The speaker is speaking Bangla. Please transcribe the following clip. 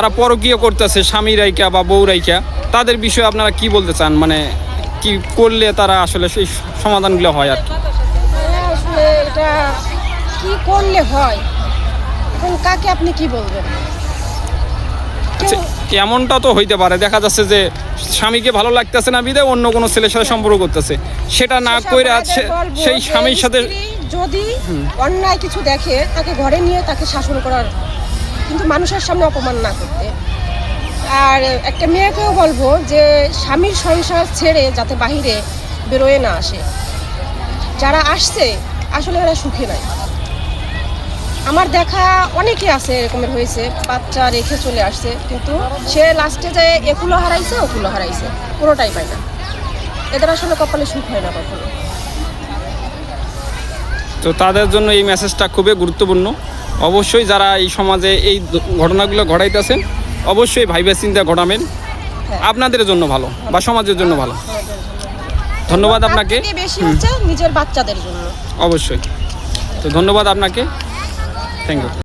তারা পরকীয় করতেছে স্বামী রাইকা বা বউ রাইকা, তাদের বিষয়ে আপনারা কি বলতে চান? মানে কি করলে তারা আসলে সেই সমাধানগুলো হয় আর কি? আসলে এটা কি করলে হয়, এখন কাকে আপনি কি বলবেন? আচ্ছা, এমনটা তো হইতে পারে, দেখা যাচ্ছে যে স্বামীকে ভালো লাগতেছে না বিধায় অন্য কোনো ছেলের সাথে সম্পর্ক করতেছে, সেটা না কইরা সেই স্বামীর সাথে যদি অন্যায় কিছু দেখে তাকে ঘরে নিয়ে তাকে শাসন করার, কিন্তু মানুষের সামনে অপমান না করতে। আর একটা মেয়েকেও বলবো যে স্বামীর সংসার ছেড়ে যাতে বাহিরে বেরোয় না আসে। যারা আসছে আসলে এরা সুখে নাই। আমার দেখা অনেকে আছে এরকমের হয়েছে, বাচ্চা রেখে চলে আসছে, কিন্তু সে লাস্টে যায় একুলো হারাইছে ওকুলো হারাইছে, পুরোটাই পায় না। এদের আসলে কপালে সুখ হয় না কখনো। তো তাদের জন্য এই মেসেজটা খুবই গুরুত্বপূর্ণ। অবশ্যই যারা এই সমাজে এই ঘটনাগুলো ঘটাইতেছেন অবশ্যই ভাইবে চিন্তা ঘটাবেন, আপনাদের জন্য ভালো বা সমাজের জন্য ভালো। ধন্যবাদ আপনাকে। বেশি হচ্ছে নিজের বাচ্চাদের জন্য। অবশ্যই, তো ধন্যবাদ আপনাকে, থ্যাংক ইউ।